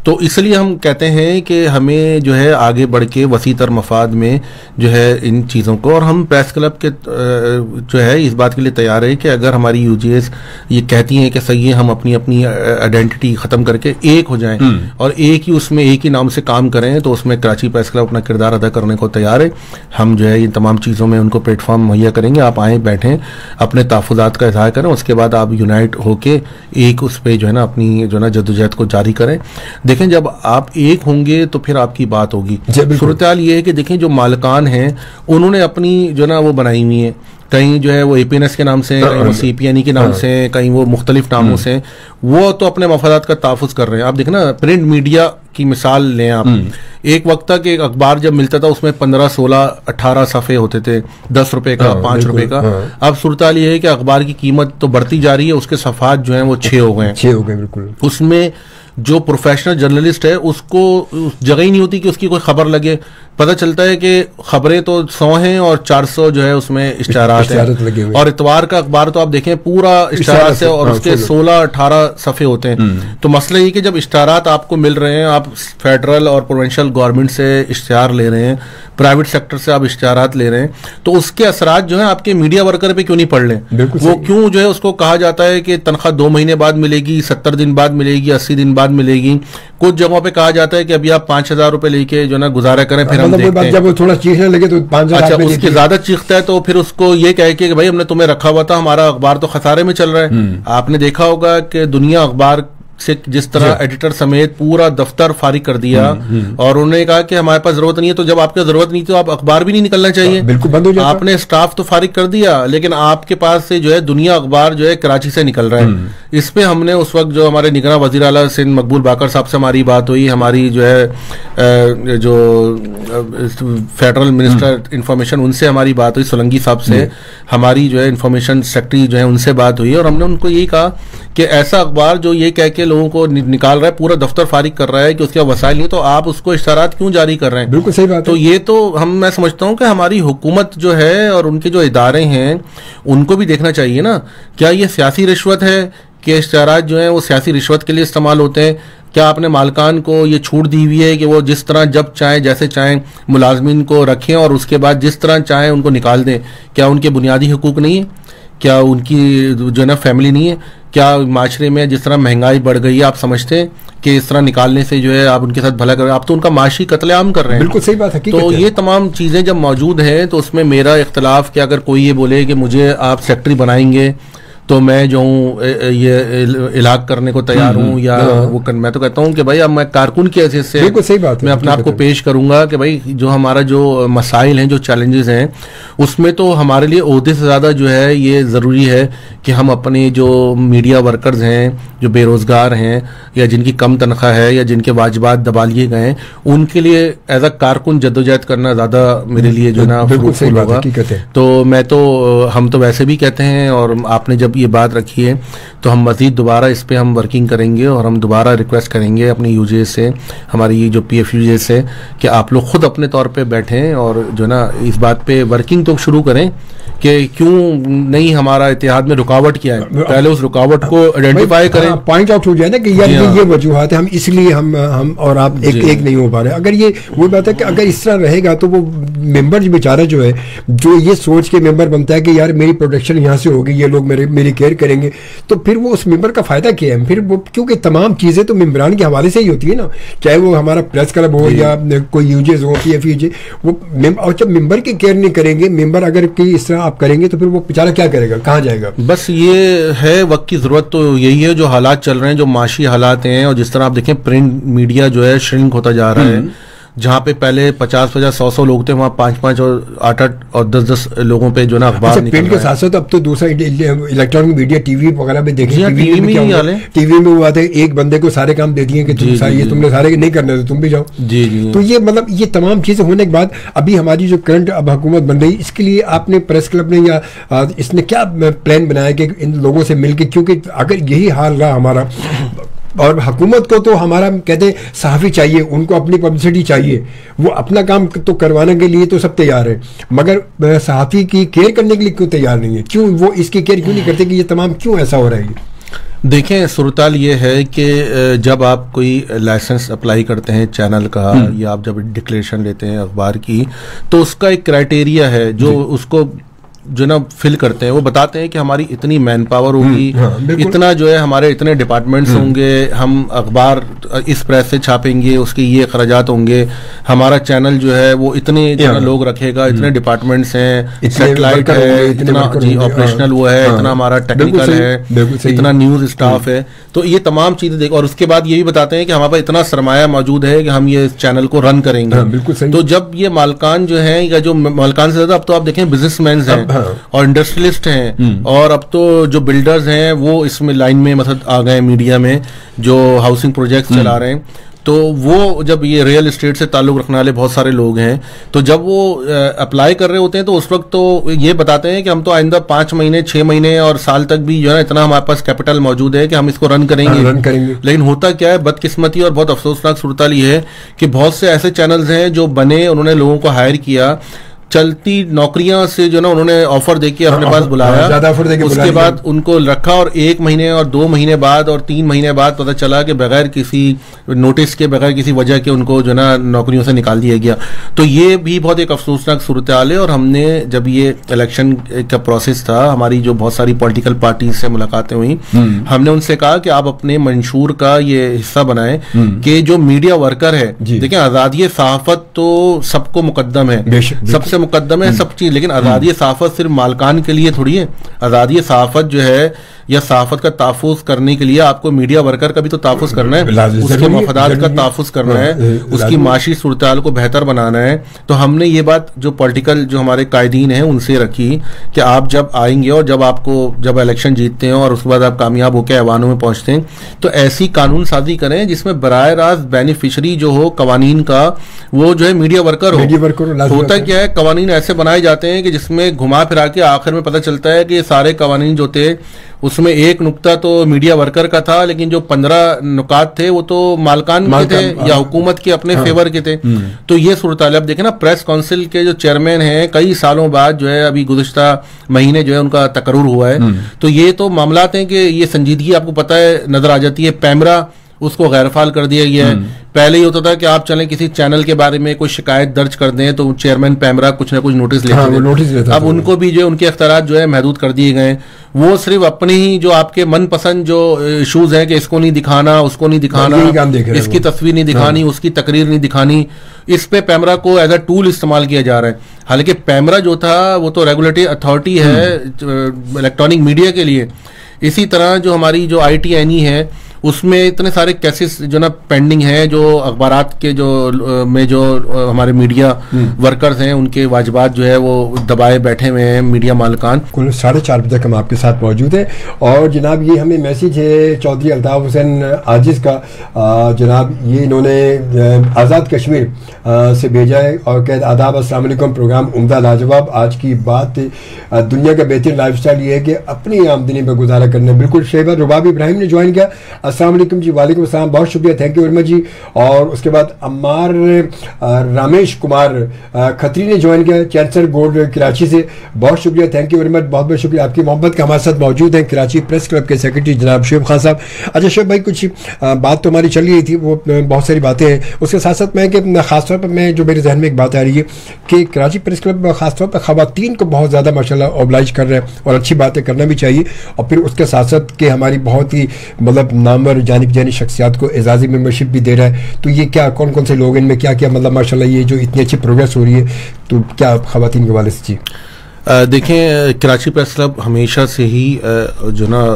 तो इसलिए हम कहते हैं कि हमें जो है आगे बढ़ के वसीतर मफाद में जो है इन चीज़ों को, और हम प्रेस क्लब के जो है इस बात के लिए तैयार है कि अगर हमारी यूजेस ये कहती हैं कि सही है हम अपनी अपनी आइडेंटिटी ख़त्म करके एक हो जाएं और एक ही उसमें एक ही नाम से काम करें, तो उसमें कराची प्रेस क्लब अपना किरदार अदा करने को तैयार है। हम जो है इन तमाम चीज़ों में उनको प्लेटफॉर्म मुहैया करेंगे। आप आएँ, बैठें, अपने तहफ़्फ़ुज़ात का इज़हार करें, उसके बाद आप यूनाइट होके एक उस पर जो है ना अपनी जो ना जद्दोजहद को जारी करें। देखें, जब आप एक होंगे तो फिर आपकी बात होगी। सूरत हाल ये है कि देखें, जो मालकान हैं उन्होंने अपनी जो ना वो बनाई हुई है, कहीं जो है वो एपीएनएस के नाम से, कहीं वो सीपीएनई के नाम से, कहीं वो मुख्तलिफ नामों से, वो तो अपने मफादात का तहफ़्फ़ुज़ कर रहे हैं। आप देखें ना, प्रिंट मीडिया की मिसाल लें आप, एक वक्त तक एक अखबार जब मिलता था उसमें 15, 16, 18 सफ़े होते थे, 10 रुपए का, 5 रुपए का। अब सूरत हाल ये है कि अखबार की कीमत तो बढ़ती जा रही है, उसके सफ़ात जो हैं वो 6 हो गए हैं। 6 हो गए, बिल्कुल। उसमें जो प्रोफेशनल जर्नलिस्ट है उसको जगह ही नहीं होती कि उसकी कोई खबर लगे। पता चलता है कि खबरें तो 100 हैं और 400 जो है उसमें इश्तिहारात हैं। और इतवार का अखबार तो आप देखें पूरा इश्तिहारात से, और उसके 16-18 सफ़े होते हैं। तो मसला ये कि जब इश्तिहारात आपको मिल रहे हैं, आप फेडरल और प्रोविंशियल गवर्नमेंट से इश्तिहार ले रहे हैं, प्राइवेट सेक्टर से आप इश्तिहारात ले रहे हैं, तो उसके असरात जो है आपके मीडिया वर्कर पे क्यों नहीं पड़ लें? वो क्यों जो है उसको कहा जाता है कि तनख्वाह 2 महीने बाद मिलेगी, 70 दिन बाद मिलेगी, 80 दिन बाद मिलेगी। कुछ जगहों पे कहा जाता है कि अभी आप 5,000 रुपए लेके जो ना गुजारा करें, फिर हम देखते हैं जब वो थोड़ा चीखने लगे तो 5,000। अच्छा, उसके ज्यादा चीखता है तो फिर उसको ये कहे कि भाई हमने तुम्हें रखा हुआ था, हमारा अखबार तो खसारे में चल रहा है। आपने देखा होगा कि दुनिया अखबार से जिस तरह एडिटर समेत पूरा दफ्तर फारिग कर दिया, और उन्होंने कहा कि हमारे पास जरूरत नहीं है। तो जब आपकी जरूरत नहीं थी तो आप अखबार भी नहीं निकलना चाहिए, बिल्कुल बंद हो जाता। आपने स्टाफ तो फारिग कर दिया, लेकिन आपके पास से जो है दुनिया अखबार जो है कराची से निकल रहा है। इस पे हमने उस वक्त जो हमारे निगरां वज़ीर आला सिंध मकबूल बाकर साहब से हमारी बात हुई, हमारी जो है जो फेडरल मिनिस्टर इंफॉर्मेशन उनसे हमारी बात हुई, सोलंकी साहब से हमारी जो है इंफॉर्मेशन सेक्रेटरी जो है उनसे बात हुई, और हमने उनको यही कहा कि ऐसा अखबार जो ये कह के लोगों को निकाल रहा है, पूरा दफ्तर फारिग कर रहा है कि उसके वसाइल नहीं, तो आप उसको इश्तिहारात क्यों जारी कर रहे हैं? बिल्कुल सही बात तो है। ये तो मैं समझता हूँ कि हमारी हुकूमत जो है और उनके जो इदारे हैं उनको भी देखना चाहिए ना, क्या ये सियासी रिश्वत है कि इश्तिहारात जो हैं वो सियासी रिश्वत के लिए इस्तेमाल होते हैं? क्या आपने मालकान को ये छूट दी हुई है कि वो जिस तरह जब चाहें जैसे चाहें मुलाजमीन को रखें और उसके बाद जिस तरह चाहें उनको निकाल दें? क्या उनके बुनियादी हुकूक नहीं है? क्या उनकी जो है ना फैमिली नहीं है? क्या माशरे में जिस तरह महंगाई बढ़ गई है, आप समझते हैं कि इस तरह निकालने से जो है आप उनके साथ भला कर रहे हैं? आप तो उनका माशी कत्लेआम कर रहे हैं। बिल्कुल सही बात है। तो ये तमाम चीज़ें जब मौजूद हैं तो उसमें मेरा इख्तलाफ कि अगर कोई ये बोले कि मुझे आप सेक्रेटरी बनाएंगे तो मैं जो हूँ ये इलाक करने को तैयार हूँ, या वो मैं तो कहता हूँ कि भाई अब मैं कारकुन की हैसियत से बिल्कुल सही बात है, मैं अपने आप को पेश करूंगा कि भाई जो हमारा जो मसाइल हैं, जो चैलेंजेस हैं, उसमें तो हमारे लिए ओहदे से ज़्यादा जो है ये ज़रूरी है कि हम अपने जो मीडिया वर्कर्स हैं, जो बेरोज़गार हैं, या जिनकी कम तनख्वाह है, या जिनके वाजिबात दबा लिए गए हैं, उनके लिए एज अ कारकुन जद्दोजहद करना ज़्यादा मेरे लिए जो है ना फ्रूटफुल होगा। तो मैं तो हम तो वैसे भी कहते हैं, और आपने जब ये बात रखी है तो हम मज़ीद दोबारा इस पे हम वर्किंग करेंगे, और हम दोबारा रिक्वेस्ट करेंगे अपनी यूजे से, हमारी ये जो पीएफ यूजे से, कि आप लोग खुद अपने तौर पे बैठें और जो ना इस बात पे वर्किंग तो शुरू करें कि क्यों नहीं हमारा इत्तेहाद में रुकावट क्या है, पहले उस रुकावट को आइडेंटिफाई करें, पॉइंट आउट हो जाए ना कि यार ये वजूहात है, हम इसलिए हम और आप एक नहीं हो पा रहे। अगर ये वो बात है कि अगर इस तरह रहेगा तो वो मेंबर बेचारा जो है, जो ये सोच के मेंबर बनता है कि यार मेरी प्रोटेक्शन यहाँ से होगी, ये लोग मेरी केयर करेंगे, तो फिर वो उस मेंबर का फायदा क्या है? फिर वो क्योंकि तमाम चीजें तो मेंबरान के हवाले से ही होती है ना, चाहे वो हमारा प्रेस क्लब हो या कोई यूजेस हो, पीएफयूजे, वो और जब मेंबर की केयर नहीं करेंगे, मेंबर अगर की इस तरह आप करेंगे तो फिर वो बेचारा क्या करेगा, कहाँ जाएगा? बस ये है वक्त की जरूरत तो यही है, जो हालात चल रहे हैं, जो माशी हालात हैं, और जिस तरह आप देखें प्रिंट मीडिया जो है श्रिंक होता जा रहा है, जहाँ पे पहले 50-50, 100 लोग थे, वहाँ 5-5 और 8-8 और 10-10 लोगों पे जो ना अखबार निकल प्रिंट के साथ साथ अब तो दूसरा इलेक्ट्रॉनिक मीडिया टीवी वगैरह में देखें, टीवी में टीवी में हुआ था, एक बंदे को सारे काम दे दिए कि तुमने सारे नहीं करने तो तुम भी जाओ। जी। तो ये मतलब ये तमाम चीजें होने के बाद अभी हमारी जो करंट अब हुकूमत बन रही, इसके लिए आपने प्रेस क्लब ने या इसने क्या प्लान बनाया कि इन लोगों से मिलकर, क्योंकि अगर यही हाल रहा हमारा और हुकूमत को तो हमारा कहते हैं सहाफ़ी चाहिए, उनको अपनी पब्लिसिटी चाहिए, वो अपना काम तो करवाने के लिए तो सब तैयार है, मगर सहाफ़ी की केयर करने के लिए क्यों तैयार नहीं है? क्यों वो इसकी केयर क्यों नहीं करते कि ये तमाम क्यों ऐसा हो रहा है? देखें, सूरताल ये है कि जब आप कोई लाइसेंस अप्लाई करते हैं चैनल का, या आप जब डिक्लेरेशन लेते हैं अखबार की, तो उसका एक क्राइटेरिया है जो उसको जो ना फिल करते हैं। वो बताते हैं कि हमारी इतनी मैन पावर होगी, इतना जो है हमारे इतने डिपार्टमेंट्स होंगे, हम अखबार इस प्रेस से छापेंगे, उसके ये खर्चात होंगे, हमारा चैनल जो है वो इतने लोग रखेगा, इतने डिपार्टमेंट्स हैं, सेटेलाइट है, इतना जी ऑपरेशनल वो है, इतना हमारा टेक्निकल है, इतना न्यूज स्टाफ है। तो ये तमाम चीजें देख, और उसके बाद ये भी बताते हैं कि हमारे पास इतना सरमाया मौजूद है कि हम ये चैनल को रन करेंगे। तो जब ये मालकान जो है, या जो मालकान से ज्यादा अब तो आप देखें बिजनेसमैन हैं और इंडस्ट्रियलिस्ट हैं, और अब तो जो बिल्डर्स हैं वो इसमें लाइन में मतलब आ गए, मीडिया में जो हाउसिंग प्रोजेक्ट्स चला रहे हैं। तो वो जब ये रियल एस्टेट से ताल्लुक रखने वाले बहुत सारे लोग हैं, तो जब वो अप्लाई कर रहे होते हैं तो उस वक्त तो ये बताते हैं कि हम तो आइंदा 5 महीने 6 महीने और साल तक भी जो है इतना हमारे पास कैपिटल मौजूद है कि हम इसको रन करेंगे। लेकिन होता क्या है, बदकिस्मती और बहुत अफसोसनाक सूरत ये है कि बहुत से ऐसे चैनल्स हैं जो बने, उन्होंने लोगों को हायर किया, चलती नौकरियां से जो ना उन्होंने ऑफर देके अपने पास बुलाया, उसके बाद उनको रखा, और 1 महीने और 2 महीने बाद और 3 महीने बाद पता चला कि बगैर किसी नोटिस के, बगैर किसी वजह के उनको जो ना नौकरियों से निकाल दिया गया। तो ये भी बहुत एक अफसोसनाक सूरत हाल है। और हमने जब ये इलेक्शन का प्रोसेस था, हमारी जो बहुत सारी पॉलिटिकल पार्टी से मुलाकातें हुई, हमने उनसे कहा कि आप अपने मंशूर का ये हिस्सा बनाएं कि जो मीडिया वर्कर है, देखिए आजादी सहाफत तो सबको मुकद्दम है, सबसे मुकद्दम है सब चीज, लेकिन आजादी सहाफत सिर्फ मालकान के लिए थोड़ी है। आजादी सहाफत जो है, या सहाफत का तहफ़्फ़ुज़ करने के लिए आपको मीडिया वर्कर का भी तो तहफ़्फ़ुज़ करना है, उसके मफादात का तहफ़्फ़ुज़ करना है, उसकी माशी सूरत-ए-हाल को बेहतर बनाना है। तो हमने ये बात जो पॉलिटिकल जो हमारे कायदीन हैं उनसे रखी कि आप जब आएंगे और जब इलेक्शन जीतते हैं और उसके बाद आप कामयाब होकर ऐवानों में पहुंचते हैं, तो ऐसी कानून साजी करें जिसमें बराह रास्त बेनिफिशरी जो हो कवानीन का, वो जो है मीडिया वर्कर हो। होता क्या है, कवानीन ऐसे बनाए जाते हैं कि जिसमें घुमा फिरा के आखिर में पता चलता है कि सारे कवानीन जो थे उसमें एक नुक्ता तो मीडिया वर्कर का था, लेकिन जो 15 नुकात थे वो तो मालकान के थे या हुकूमत के अपने फेवर के थे। तो ये सूरत हाल। अब देखें ना, प्रेस काउंसिल के जो चेयरमैन हैं, कई सालों बाद जो है अभी गुज़िश्ता महीने जो है उनका तकर्रुर हुआ है। तो ये तो मामलात हैं कि ये संजीदगी आपको पता है नजर आ जाती है। पैमरा उसको गैरफाल कर दिया गया है। पहले ही होता था कि आप चलें किसी चैनल के बारे में कोई शिकायत दर्ज कर दें तो चेयरमैन पैमरा कुछ ना कुछ नोटिस लेते थे। अब उनको भी जो उनके अख्तियारात जो है महदूद कर दिए गए। वो सिर्फ अपने ही जो आपके मनपसंद जो इशूज हैं कि इसको नहीं दिखाना, उसको नहीं दिखाना, इसकी तस्वीर नहीं दिखानी, उसकी तकरीर नहीं दिखानी, इस पे पैमरा को एज अ टूल इस्तेमाल किया जा रहा है। हालांकि पैमरा जो था वो तो रेगुलेटरी अथॉरिटी है इलेक्ट्रॉनिक मीडिया के लिए। इसी तरह जो हमारी जो ITNE है उसमें इतने सारे केसेस जो ना पेंडिंग है, जो अखबारात के जो हमारे मीडिया वर्कर्स हैं उनके वाजिबात जो है वो दबाए बैठे हुए हैं मीडिया मालकान। कुल 4:30 बजे तक हम आपके साथ मौजूद हैं। और जनाब ये हमें मैसेज है चौधरी अल्ताफ हुसैन आजिज का, जनाब ये इन्होंने आज़ाद कश्मीर से भेजा है और कहते आदाब अस्सलाम वालेकुम, प्रोग्राम उम्दा लाजवाब। आज की बात दुनिया का बेहतरीन लाइफस्टाइल ये है कि अपनी आमदनी पर गुजारा करना। बिल्कुल शेबा रुबाब इब्राहिम ने ज्वाइन किया, अस्सलाम वालेकुम जी। वालेकुम अस्सलाम, बहुत शुक्रिया, थैंक यू वेरी मच जी। और उसके बाद अम्मार रामेश कुमार खत्री ने ज्वाइन किया कैंसर गोल्ड कराची से, बहुत शुक्रिया, थैंक यू वेरी मच, बहुत बहुत शुक्रिया आपकी मोहब्बत का। हमारे साथ मौजूद हैं कराची प्रेस क्लब के सेक्रेटरी जनाब शुएब खान साहब। अच्छा शुएब भाई, कुछ बात तो हमारी चल रही थी, वो बहुत सारी बातें हैं, उसके साथ साथ मैं कि खासतौर पर मैं जो मेरे जहन में एक बात आ रही है कि कराची प्रेस क्लब खासतौर पर खवातीन को बहुत ज़्यादा माशाल्लाह ऑब्लाइज कर रहे हैं और अच्छी बातें करना भी चाहिए। और फिर उसके साथ साथ कि हमारी बहुत ही मतलब नामवर जानिब जानी शख्सियात को एजाज़ी मेंबरशिप भी दे रहा है। तो ये क्या कौन कौन से लोग हैं, इनमें क्या क्या मतलब माशाल्लाह ये जो इतनी अच्छी प्रोग्रेस हो रही है, तो क्या खवातीन के वाले से? जी देखें, कराची प्रेस क्लब हमेशा से ही जो ना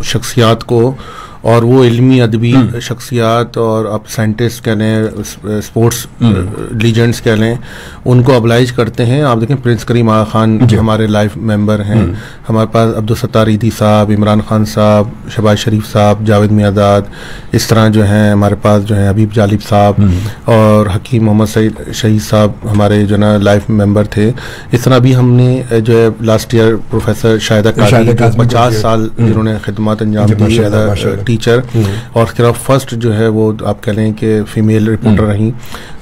शख्सियात को, और वो इल्मी अदबी शख्सियात और आप साइंटिस्ट कह लें, स्पोर्ट्स लीजेंड्स कह लें, उनको अब्लाइज करते हैं। आप देखें प्रिंस करीम आगा खान हमारे लाइफ मेंबर हैं, हमारे पास अब्दुल सत्तार ईदी साहब, इमरान खान साहब, शहबाज शरीफ साहब, जावेद मियादाद, इस तरह जो हैं हमारे पास जो हैं हबीब जालिब साहब और हकीम मोहम्मद सईद शहीद साहब हमारे जो ना लाइफ मेंबर थे। इस तरह भी हमने जो है लास्ट ईयर प्रोफेसर शाहिदा काजी 50 साल जिन्होंने खिदमत अंजाम दी टीचर और उसके अलावा फर्स्ट जो है वो आप कह लें कि फीमेल रिपोर्टर रही,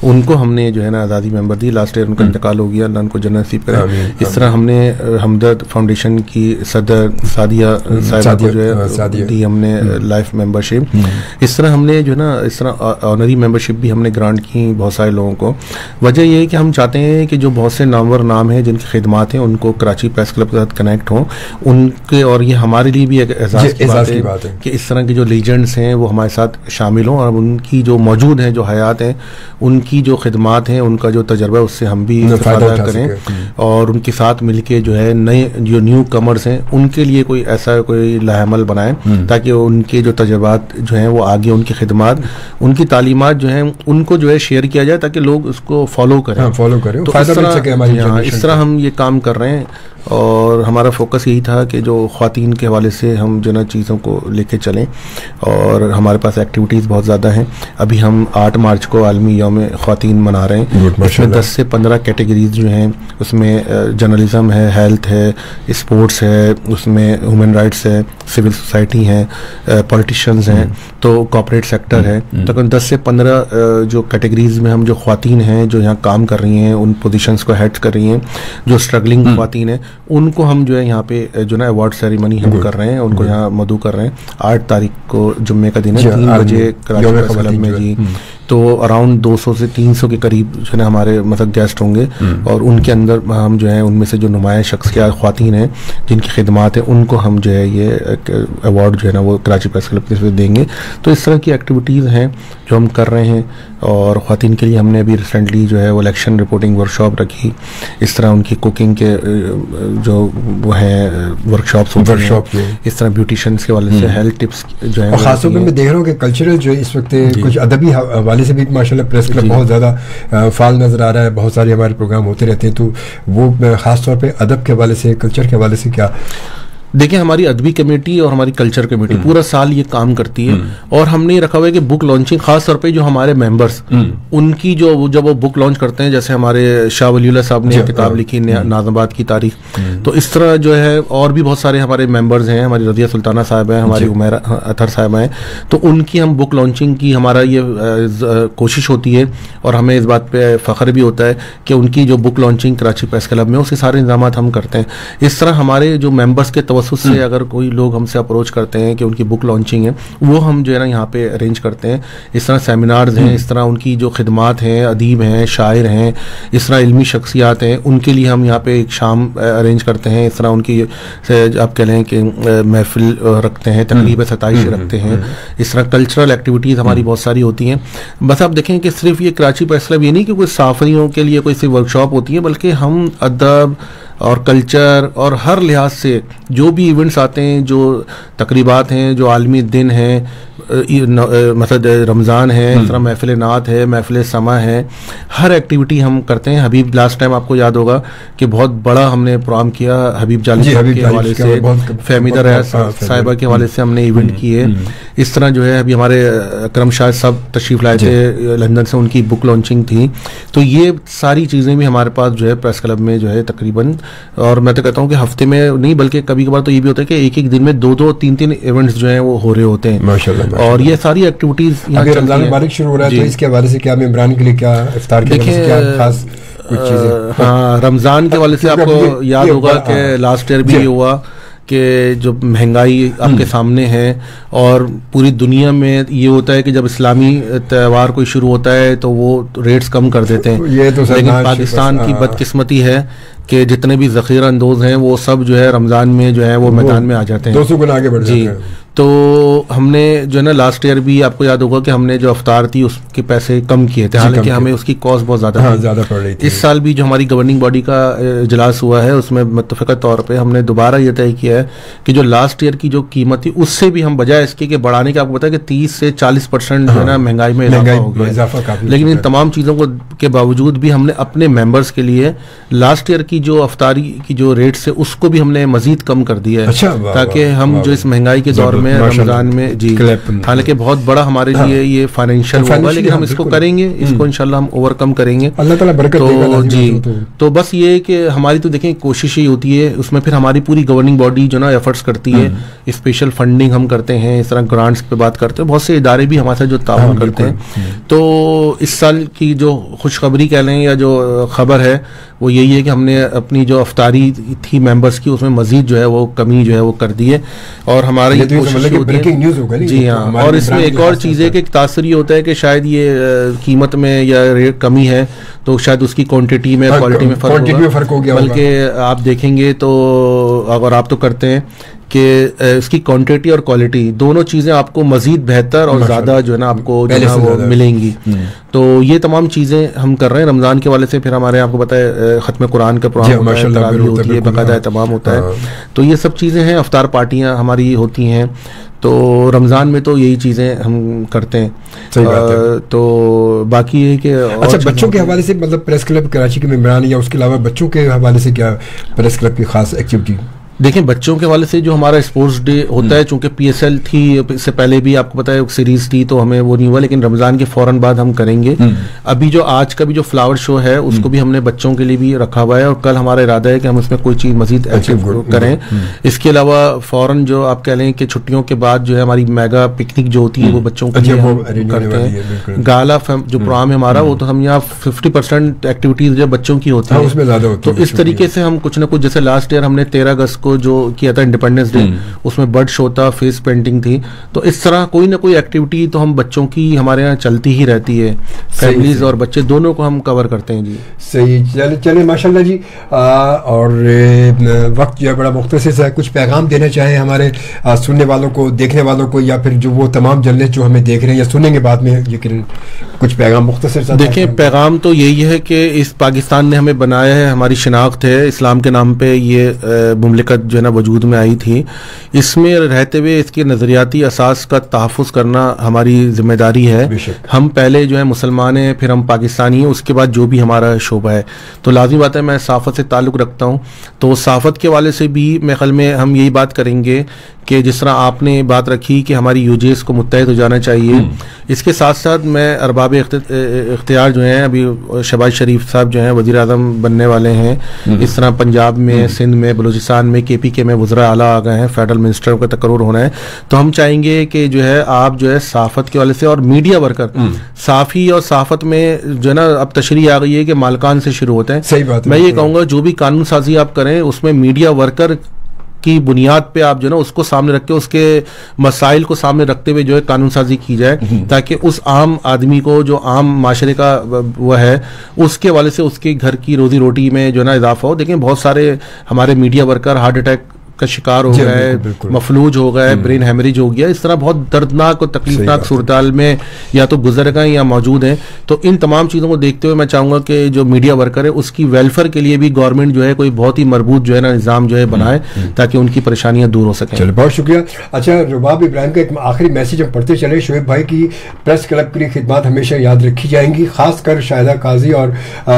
उनको हमने जो है ना आज़ादी मेंबर दी। लास्ट ईयर उनका इंतकाल हो गया, अल्लाह उनको जन्नत नसीब करे। इस तरह हमने हमदर्द फाउंडेशन की सदर सादिया साहिबा को जो है दी हमने लाइफ मेंबरशिप। इस तरह हमने जो है ना इस तरह ऑनरी मेंबरशिप भी हमने ग्रांट की बहुत सारे लोगों को। वजह यह है कि हम चाहते हैं कि जो बहुत से नामवर नाम हैं जिनकी खिदमात हैं उनको कराची प्रेस क्लब के साथ कनेक्ट हों उनके, और ये हमारे लिए भी एक एहसास की बात है कि इस तरह के जो लीजेंड्स हैं वो हमारे साथ शामिल हों और उनकी जो मौजूद हैं, जो हयात हैं, उनकी जो खिदमात हैं, उनका जो तजर्बा है उससे हम भी इस्तेफादा करें और उनके साथ मिलके जो है नए जो न्यू कमर्स हैं उनके लिए कोई ऐसा कोई लाहेमल बनाएं ताकि उनके जो तजर्बात जो हैं वो आगे, उनकी खिदमात, उनकी तालीमात जो हैं उनको जो है शेयर किया जाए ताकि लोग उसको फॉलो करें। तो इस तरह हम ये काम कर रहे हैं और हमारा फोकस यही था कि जो ख्वातीन के हवाले से हम जो ना चीज़ों को लेके चलें और हमारे पास एक्टिविटीज़ बहुत ज़्यादा हैं। अभी हम 8 मार्च को आलमी यौम ख्वातीन मना रहे हैं। इसमें 10 से 15 कैटेगरीज जो हैं उसमें जर्नलिज्म है, हेल्थ है, स्पोर्ट्स है, उसमें ह्यूमन राइट्स है, सिविल सोसाइटी है, पॉलिटिशियंस हैं, तो कॉर्पोरेट सेक्टर है। तकरीबन 10 से 15 जो कैटेगरीज में हम जो ख्वातीन हैं जो यहाँ काम कर रही हैं, उन पोजीशंस को हेड कर रही हैं, जो स्ट्रगलिंग ख्वातीन हैं उनको हम जो है यहाँ पे जो ना अवार्ड सेरेमनी हम कर रहे हैं, उनको यहाँ मदऊ कर रहे हैं। 8 तारीख को जुम्मे का दिन है, 3 बजे कराची प्रेस क्लब में जी। तो अराउंड 200 से 300 के करीब जो है ना हमारे मतलब गेस्ट होंगे और उनके अंदर हम जो है उनमें से जो नुमाया शख्सियत ख्वातीन हैं जिनकी खिदमात है उनको हम जो है ये अवार्ड जो है ना वो कराची प्रेस क्लब के देंगे। तो इस तरह की एक्टिविटीज़ हैं जो हम कर रहे हैं और ख्वातीन के लिए हमने अभी रिसेंटली जो है वो इलेक्शन रिपोर्टिंग वर्कशॉप रखी। इस तरह उनकी कुकिंग के जो वो है वर्कशॉप इस तरह ब्यूटिशियंस के वाले से हेल्थ टिप्स जो है। खासतौर पर मैं देख रहा हूँ कि कल्चरल जो इस वक्त कुछ अदबी हवाले से भी माशाल्लाह प्रेस क्लब बहुत ज़्यादा फाल नज़र आ रहा है। बहुत सारे हमारे प्रोग्राम होते रहते हैं, तो वो ख़ास तौर पे अदब के हवाले से, कल्चर के हवाले से क्या? देखिए, हमारी अदबी कमेटी और हमारी कल्चर कमेटी पूरा साल ये काम करती है और हमने ये रखा हुआ है कि बुक लॉन्चिंग खास तौर पे जो हमारे मेंबर्स उनकी जो जब वो बुक लॉन्च करते हैं, जैसे हमारे शाह वलीउल्लाह साहब ने किताब लिखी नाज़माबाद की तारीख, तो इस तरह जो है और भी बहुत सारे हमारे मेंबर्स हैं, हमारी रज़िया सुल्ताना साहब हैं, हमारी उमैरा अतहर साहब हैं, तो उनकी हम बुक लॉन्चिंग की हमारा ये कोशिश होती है और हमें इस बात पे फ़ख्र भी होता है कि उनकी जो book launching Karachi press club में उसके सारे इंतजाम हम करते हैं। इस तरह हमारे जो मेंबर्स के से अगर कोई लोग हमसे अप्रोच करते हैं कि उनकी बुक लॉन्चिंग है, वो हम जो है ना यहाँ पे अरेंज करते हैं। इस तरह सेमिनार्स हैं, इस तरह उनकी जो खिदमात हैं, अदीब हैं, शायर हैं, इस तरह इल्मी शख्सियात हैं, उनके लिए हम यहाँ पे एक शाम अरेंज करते हैं। इस तरह उनकी आप कह लें कि महफिल रखते हैं, तकरीब सताइश रखते हैं। इस तरह कल्चरल एक्टिविटीज़ हमारी बहुत सारी होती हैं। बस आप देखें कि सिर्फ ये कराची प्रेस क्लब ये नहीं कि कोई साफरियों के लिए कोई सिर्फ वर्कशॉप होती है, बल्कि हम अदब और कल्चर और हर लिहाज से जो भी इवेंट्स आते हैं, जो तकरीबात हैं, जो आलमी दिन हैं, मतलब रमज़ान है, इस तरह महफिल नात है, महफिल समा है, हर एक्टिविटी हम करते हैं। हबीब लास्ट टाइम आपको याद होगा कि बहुत बड़ा हमने प्रोग्राम किया हबीब जालिब के हवाले से, फहमीदा रयास साहिबा के हवाले से हमने इवेंट किए। इस तरह जो है अभी हमारे अकरम शाह साहब तशरीफ़ लाए थे लंदन से, उनकी बुक लॉन्चिंग थी। तो ये सारी चीज़ें भी हमारे पास जो है प्रेस क्लब में जो है तकरीबन, और मैं तो कहता हूँ कि हफ्ते में नहीं बल्कि कभी कभार तो ये भी होता है कि एक एक दिन में 2-2 3-3 इवेंट्स जो हैं वो हो रहे होते हैं माशाल्लाह। और ये सारी एक्टिविटीज अभी रमजान मुबारक शुरू हो रहा है, तो इसके हवाले से क्या मेंबरान के लिए क्या इफ्तार के लिए क्या खास कुछ चीजें? हाँ, रमजान के हवाले से आपको याद होगा कि लास्ट ईयर भी ये हुआ कि जो महंगाई आपके सामने है और पूरी दुनिया में ये होता है कि जब इस्लामी त्यौहार कोई शुरू होता है तो वो रेट्स कम कर देते हैं। लेकिन पाकिस्तान की बदकिस्मती है कि जितने भी ज़ख़ीरा अंदोज़ हैं वो सब जो है रमज़ान में जो है वो मैदान में आ जाते हैं, 200 गुना आगे बढ़ जाते हैं। तो हमने जो है ना लास्ट ईयर भी आपको याद होगा कि हमने जो अफ्तार थी उसके पैसे कम किए थे, हालांकि हमें उसकी कॉस्ट बहुत ज़्यादा पड़ रही थी। इस साल भी जो हमारी गवर्निंग बॉडी का इजलास हुआ है उसमें मुत्तफ़िक़ा तौर पे हमने दोबारा ये तय किया है कि जो लास्ट ईयर की जो कीमत थी उससे भी हम बजाय इसके कि बढ़ाने के, आपको पता है कि 30 से 40% जो है ना महंगाई में इजाफा हो गया, लेकिन इन तमाम चीज़ों को के बावजूद भी हमने अपने मेंबर्स के लिए लास्ट ईयर की जो अफ्तारी की जो रेट्स है उसको भी हमने मजीद कम कर दिया है, ताकि हम जो इस महंगाई के दौर में हमें रमजान में जी, हालांकि बहुत बड़ा हमारे लिए ये फाइनेंशियल होगा, लेकिन हम इसको करेंगे, इसको इंशाल्लाह हम ओवरकम करेंगे, अल्लाह ताला बरकत देगा जी। तो बस ये कि हमारी तो देखें कोशिश ही होती है, उसमें फिर हमारी पूरी गवर्निंग बॉडी जो ना एफर्ट्स करती है, स्पेशल फंडिंग हम करते हैं, इस तरह ग्रांट्स पे बात करते हैं, बहुत से इदारे भी हमारे साथ जो ताउन करते हैं। तो इस साल की जो खुशखबरी कह लें या जो खबर है वो यही है कि हमने अपनी जो अफ्तारी थी मेंबर्स की उसमें मजीद जो है वो कमी जो है वो कर दी है, और हमारा ये कोशिश होती है जी हाँ। और इसमें एक और चीज़ है कि तासर ये होता है कि शायद ये कीमत में या रेट कमी है तो शायद उसकी क्वांटिटी में क्वालिटी में फ़र्क हो गया, बल्कि आप देखेंगे तो अगर आप तो करते हैं कि इसकी क्वांटिटी और क्वालिटी दोनों चीज़ें आपको मजीद बेहतर और ज़्यादा जो है ना आपको जो है वो मिलेंगी। तो ये तमाम चीज़ें हम कर रहे हैं रमज़ान के वाले से। फिर हमारे आपको पता है ख़त्म कुरान का प्रोग्राम होता है, तरावी होती है, बाकायदा एहतमाम होता है, तो ये सब चीज़ें हैं। अफ्तार पार्टियाँ हमारी होती हैं, तो रमज़ान में तो यही चीज़ें हम करते हैं। तो बाकी ये कि अच्छा, बच्चों के हवाले से मतलब प्रेस क्लब कराची के मेंबरान या उसके अलावा बच्चों के हवाले से क्या प्रेस क्लब की खास एक्टिविटी? देखें, बच्चों के हवाले से जो हमारा स्पोर्ट्स डे होता है, चूंकि PSL थी, इससे पहले भी आपको पता है सीरीज थी, तो हमें वो नहीं हुआ, लेकिन रमजान के फौरन बाद हम करेंगे। अभी जो आज का भी जो फ्लावर शो है उसको भी हमने बच्चों के लिए भी रखा हुआ है, और कल हमारा इरादा है कि हम उसमें कोई चीज मजीद एक्टिव करें। इसके अलावा फौरन जो आप कह लें कि छुट्टियों के बाद जो है हमारी मेगा पिकनिक जो होती है वो बच्चों के लिए हम करते हैं। गाला जो प्रोग्राम है हमारा वो तो हम यहाँ 50% एक्टिविटीज जो बच्चों की होती है, तो इस तरीके से हम कुछ ना कुछ, जैसे लास्ट ईयर हमने 13 अगस्त जो किया था इंडिपेंडेंस डे, उसमें बर्ड शो था, फेस पेंटिंग थी, तो इस तरह कोई ना कोई एक्टिविटी तो हम बच्चों की हमारे यहाँ चलती ही रहती है। फैमिलीज और बच्चे दोनों को हम कवर करते हैं जी। सही, चले माशाल्लाह जी। और वक्त जो है बड़ा मुख्तसर है, कुछ पैगाम देना चाहे हमारे सुनने वालों को, देखने वालों को, या फिर जो वो तमाम जर्नलिस्ट जो हमें देख रहे हैं या सुनेंगे बाद में, लेकिन कुछ पैगाम मुख्तसर? देखिए, पैगाम तो यही है कि इस पाकिस्तान ने हमें बनाया है, हमारी शिनाख्त है, इस्लाम के नाम पे ये मुमलिकत जो है ना वजूद में आई थी। इसमें रहते हुए इसके नज़रियाती असास का तहफ़्फ़ुज़ करना हमारी जिम्मेदारी है। हम पहले जो है मुसलमान हैं, फिर हम पाकिस्तानी हैं, उसके बाद जो भी हमारा शोबा है। तो लाज़मी बात है, मैं सहाफ़त से ताल्लुक़ रखता हूँ, तो सहाफ़त के वाले से भी मेरे ख्याल में हम यही बात करेंगे कि जिस तरह आपने बात रखी कि हमारी UJS को मुत्तहिद हो जाना चाहिए, इसके साथ साथ मैं अरबाब इख्तियार जो हैं, अभी शहबाज शरीफ साहब जो हैं वज़ीर आज़म बनने वाले हैं, इस तरह पंजाब में, सिंध में, बलूचिस्तान में, KPK में वज़रा आला आ गए हैं, फेडरल मिनिस्टर का तकर्रुर होना है। तो हम चाहेंगे कि जो है आप जो है सहाफ़त के वाले से, और मीडिया वर्कर, साफ़ी और सहाफ़त में जो है ना अब तशरीह आ गई है कि मालकान से शुरू होते हैं। सही बात है। मैं ये कहूँगा जो भी कानून साजी आप करें उसमें मीडिया वर्कर की बुनियाद पे आप जो है ना उसको सामने रख के, उसके मसाइल को सामने रखते हुए जो है कानून साजी की जाए, ताकि उस आम आदमी को, जो आम माशरे का वो है, उसके वाले से उसके घर की रोजी रोटी में जो है ना इजाफा हो। देखें, बहुत सारे हमारे मीडिया वर्कर हार्ट अटैक का शिकार हो गए, मफलूज हो गए, ब्रेन हेमरेज हो गया, इस तरह बहुत दर्दनाक और तकलीफनाक सूरताल में या तो गुजर गए या मौजूद हैं। तो इन तमाम चीज़ों को देखते हुए मैं चाहूँगा कि जो मीडिया वर्कर है उसकी वेलफेयर के लिए भी गवर्नमेंट जो है कोई बहुत ही मजबूत जो है ना निज़ाम जो है बनाए, ताकि उनकी परेशानियाँ दूर हो सकें। चलो, बहुत शुक्रिया। अच्छा, रुबाब इब्राहिम का एक आखिरी मैसेज हम पढ़ते चले। शोएब भाई की प्रेस क्लब के लिए खिदमत हमेशा याद रखी जाएंगी, खासकर शाहिदा काजी और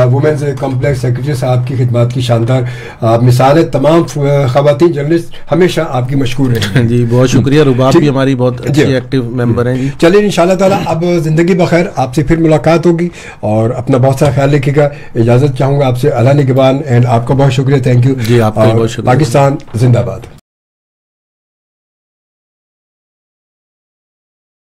वुमेन्स कॉम्प्लेक्स सेक्रेटरी साहब की खिदमत की शानदार मिसाल है। तमाम खवातीन जर्नलिस्ट हमेशा आपकी मशहूर है जी। बहुत शुक्रिया। रुबाब भी हमारी बहुत अच्छी एक्टिव मेंबर हैं जी। चलिए, इंशाल्लाह ताला अब जिंदगी बखैर, आपसे फिर मुलाकात होगी, और अपना बहुत सारा ख्याल रखिएगा। इजाजत चाहूंगा आपसे, अल्लाह निगहबान, एंड आपका बहुत शुक्रिया, थैंक यू जी। आपका बहुत शुक्रिया। पाकिस्तान जिंदाबाद।